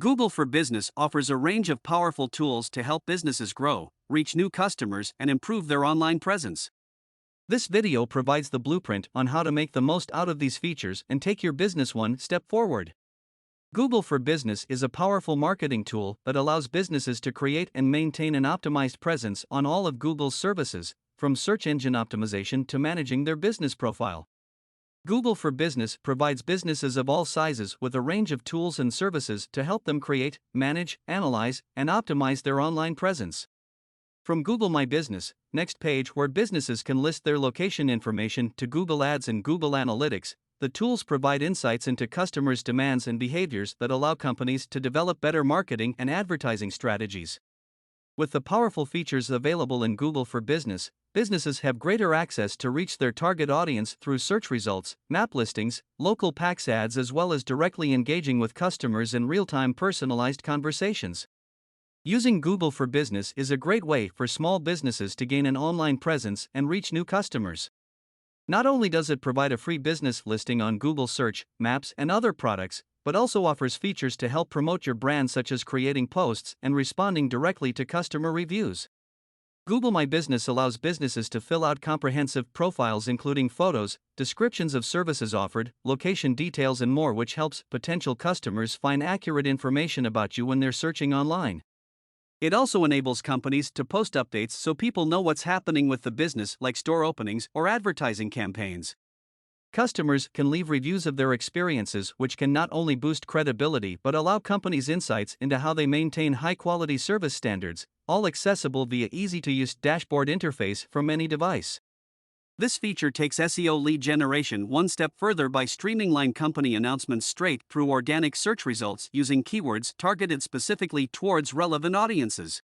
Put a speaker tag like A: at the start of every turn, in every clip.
A: Google for Business offers a range of powerful tools to help businesses grow, reach new customers, and improve their online presence. This video provides the blueprint on how to make the most out of these features and take your business one step forward. Google for Business is a powerful marketing tool that allows businesses to create and maintain an optimized presence on all of Google's services, from search engine optimization to managing their business profile. Google for Business provides businesses of all sizes with a range of tools and services to help them create, manage, analyze, and optimize their online presence. From Google My Business, next page where businesses can list their location information, to Google Ads and Google Analytics, the tools provide insights into customers' demands and behaviors that allow companies to develop better marketing and advertising strategies. With the powerful features available in Google for Business, businesses have greater access to reach their target audience through search results, map listings, local PAX ads, as well as directly engaging with customers in real-time personalized conversations. Using Google for Business is a great way for small businesses to gain an online presence and reach new customers. Not only does it provide a free business listing on Google Search, Maps, and other products, but also offers features to help promote your brand, such as creating posts and responding directly to customer reviews. Google My Business allows businesses to fill out comprehensive profiles including photos, descriptions of services offered, location details, and more, which helps potential customers find accurate information about you when they're searching online. It also enables companies to post updates so people know what's happening with the business, like store openings or advertising campaigns. Customers can leave reviews of their experiences, which can not only boost credibility but allow companies insights into how they maintain high-quality service standards, all accessible via easy-to-use dashboard interface from any device. This feature takes SEO lead generation one step further by streamlining company announcements straight through organic search results using keywords targeted specifically towards relevant audiences.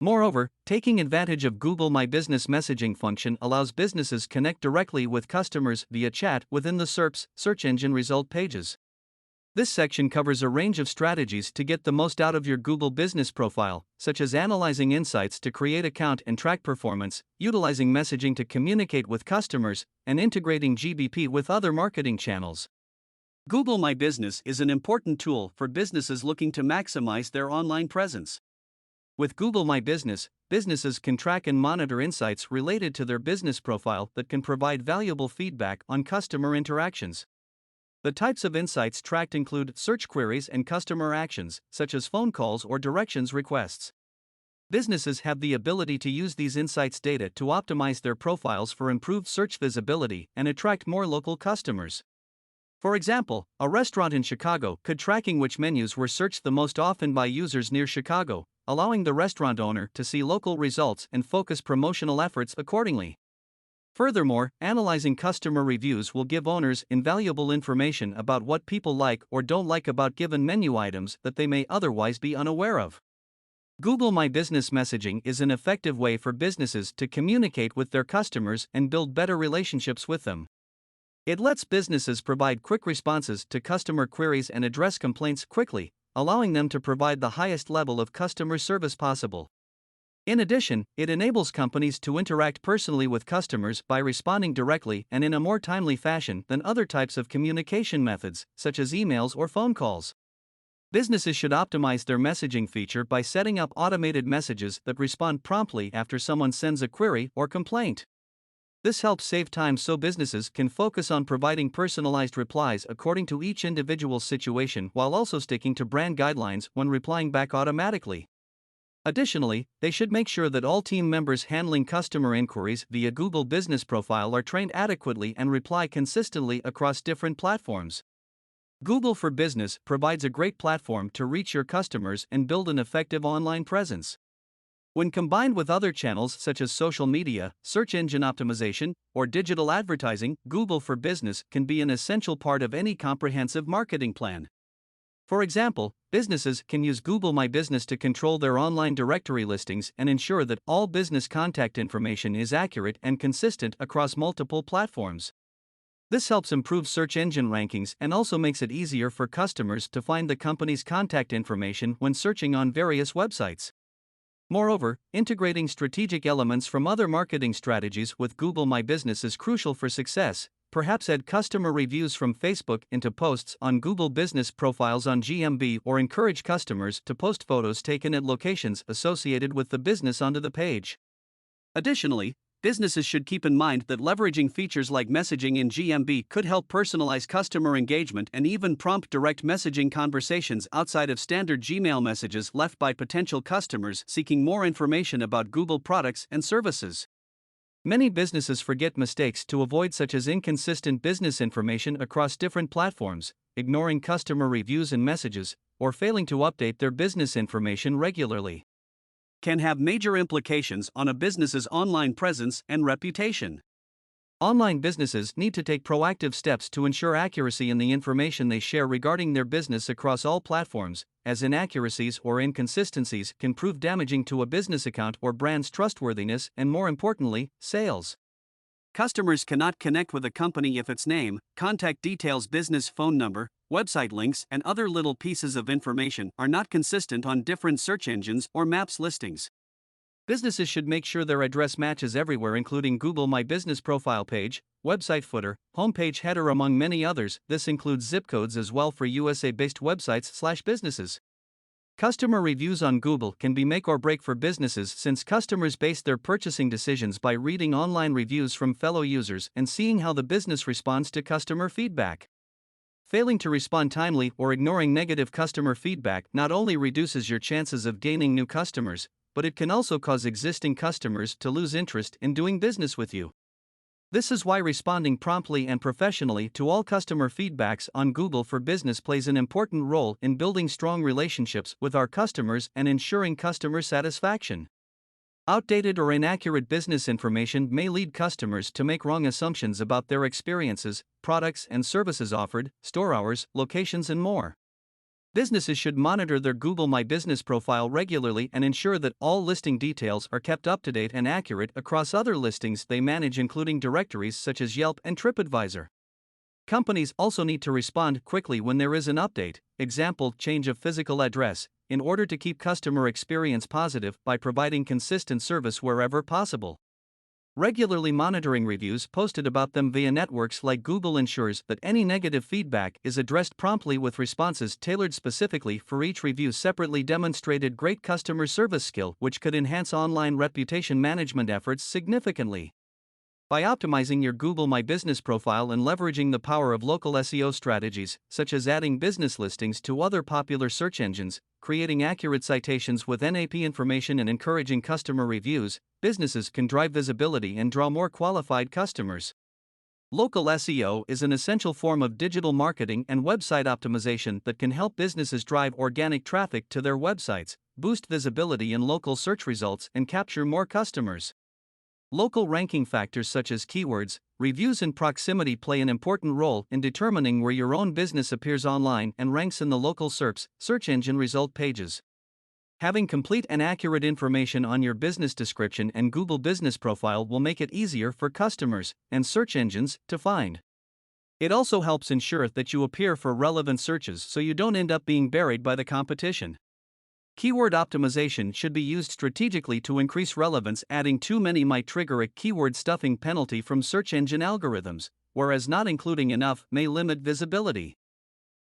A: Moreover, taking advantage of Google My Business messaging function allows businesses connect directly with customers via chat within the SERPs, search engine result pages. This section covers a range of strategies to get the most out of your Google business profile, such as analyzing insights to create account and track performance, utilizing messaging to communicate with customers, and integrating GBP with other marketing channels. Google My Business is an important tool for businesses looking to maximize their online presence. With Google My Business, businesses can track and monitor insights related to their business profile that can provide valuable feedback on customer interactions. The types of insights tracked include search queries and customer actions, such as phone calls or directions requests. Businesses have the ability to use these insights data to optimize their profiles for improved search visibility and attract more local customers. For example, a restaurant in Chicago could tracking which menus were searched the most often by users near Chicago, allowing the restaurant owner to see local results and focus promotional efforts accordingly. Furthermore, analyzing customer reviews will give owners invaluable information about what people like or don't like about given menu items that they may otherwise be unaware of. Google My Business messaging is an effective way for businesses to communicate with their customers and build better relationships with them. It lets businesses provide quick responses to customer queries and address complaints quickly, allowing them to provide the highest level of customer service possible. In addition, it enables companies to interact personally with customers by responding directly and in a more timely fashion than other types of communication methods, such as emails or phone calls. Businesses should optimize their messaging feature by setting up automated messages that respond promptly after someone sends a query or complaint. This helps save time so businesses can focus on providing personalized replies according to each individual situation, while also sticking to brand guidelines when replying back automatically. Additionally, they should make sure that all team members handling customer inquiries via Google Business Profile are trained adequately and reply consistently across different platforms. Google for Business provides a great platform to reach your customers and build an effective online presence. When combined with other channels such as social media, search engine optimization, or digital advertising, Google for Business can be an essential part of any comprehensive marketing plan. For example, businesses can use Google My Business to control their online directory listings and ensure that all business contact information is accurate and consistent across multiple platforms. This helps improve search engine rankings and also makes it easier for customers to find the company's contact information when searching on various websites. Moreover, integrating strategic elements from other marketing strategies with Google My Business is crucial for success, Perhaps add customer reviews from Facebook into posts on Google business profiles on GMB, or encourage customers to post photos taken at locations associated with the business onto the page. Additionally, businesses should keep in mind that leveraging features like messaging in GMB could help personalize customer engagement and even prompt direct messaging conversations outside of standard Gmail messages left by potential customers seeking more information about Google products and services. Many businesses forget mistakes to avoid, such as inconsistent business information across different platforms, ignoring customer reviews and messages, or failing to update their business information regularly. Can have major implications on a business's online presence and reputation. Online businesses need to take proactive steps to ensure accuracy in the information they share regarding their business across all platforms, as inaccuracies or inconsistencies can prove damaging to a business account or brand's trustworthiness and, more importantly, sales. Customers cannot connect with a company if its name, contact details, business phone number, website links, and other little pieces of information are not consistent on different search engines or maps listings. Businesses should make sure their address matches everywhere, including Google My Business profile page, website footer, homepage header, among many others. This includes zip codes as well for USA-based websites/businesses. Customer reviews on Google can be make or break for businesses, since customers base their purchasing decisions by reading online reviews from fellow users and seeing how the business responds to customer feedback. Failing to respond timely or ignoring negative customer feedback not only reduces your chances of gaining new customers, but it can also cause existing customers to lose interest in doing business with you. This is why responding promptly and professionally to all customer feedbacks on Google for Business plays an important role in building strong relationships with our customers and ensuring customer satisfaction. Outdated or inaccurate business information may lead customers to make wrong assumptions about their experiences, products and services offered, store hours, locations, and more. Businesses should monitor their Google My Business profile regularly and ensure that all listing details are kept up to date and accurate across other listings they manage, including directories such as Yelp and TripAdvisor. Companies also need to respond quickly when there is an update, example, change of physical address, in order to keep customer experience positive by providing consistent service wherever possible. Regularly monitoring reviews posted about them via networks like Google ensures that any negative feedback is addressed promptly with responses tailored specifically for each review. Separately demonstrated great customer service skill, which could enhance online reputation management efforts significantly. By optimizing your Google My Business profile and leveraging the power of local SEO strategies, such as adding business listings to other popular search engines, creating accurate citations with NAP information, and encouraging customer reviews, businesses can drive visibility and draw more qualified customers. Local SEO is an essential form of digital marketing and website optimization that can help businesses drive organic traffic to their websites, boost visibility in local search results, and capture more customers. Local ranking factors such as keywords, reviews, and proximity play an important role in determining where your own business appears online and ranks in the local SERPs, search engine result pages. Having complete and accurate information on your business description and Google Business profile will make it easier for customers and search engines to find. It also helps ensure that you appear for relevant searches so you don't end up being buried by the competition. Keyword optimization should be used strategically to increase relevance. Adding too many might trigger a keyword stuffing penalty from search engine algorithms, whereas not including enough may limit visibility.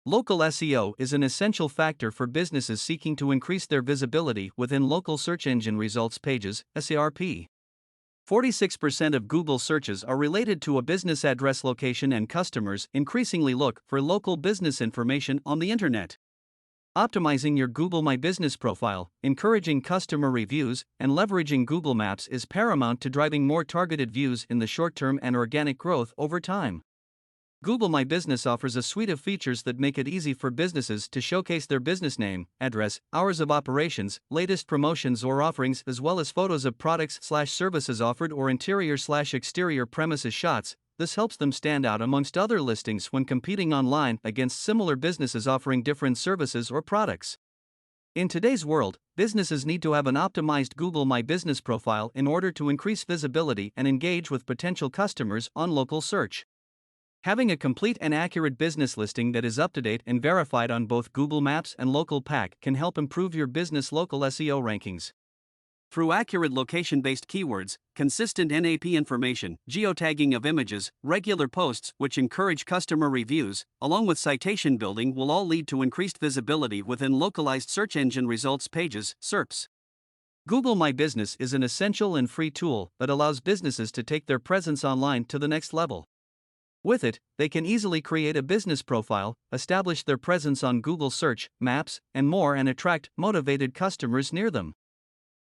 A: Local SEO is an essential factor for businesses seeking to increase their visibility within local search engine results pages, SERP. 46% of Google searches are related to a business address location, and customers increasingly look for local business information on the internet. Optimizing your Google My Business profile, encouraging customer reviews, and leveraging Google Maps is paramount to driving more targeted views in the short term and organic growth over time. Google My Business offers a suite of features that make it easy for businesses to showcase their business name, address, hours of operations, latest promotions or offerings, as well as photos of products/services offered or interior/exterior premises shots. This helps them stand out amongst other listings when competing online against similar businesses offering different services or products. In today's world, businesses need to have an optimized Google My Business profile in order to increase visibility and engage with potential customers on local search. Having a complete and accurate business listing that is up to date and verified on both Google Maps and Local Pack can help improve your business local SEO rankings. Through accurate location-based keywords, consistent NAP information, geotagging of images, regular posts which encourage customer reviews, along with citation building will all lead to increased visibility within localized search engine results pages, SERPs. Google My Business is an essential and free tool that allows businesses to take their presence online to the next level. With it, they can easily create a business profile, establish their presence on Google Search, Maps, and more, and attract motivated customers near them.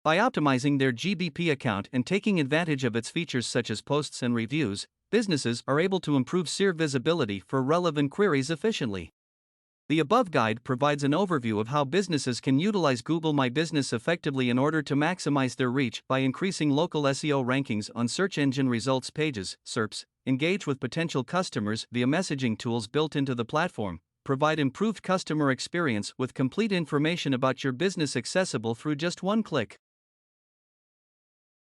A: By optimizing their GBP account and taking advantage of its features such as posts and reviews, businesses are able to improve SEO visibility for relevant queries efficiently. The above guide provides an overview of how businesses can utilize Google My Business effectively in order to maximize their reach by increasing local SEO rankings on search engine results pages, SERPs, engage with potential customers via messaging tools built into the platform, provide improved customer experience with complete information about your business accessible through just one click.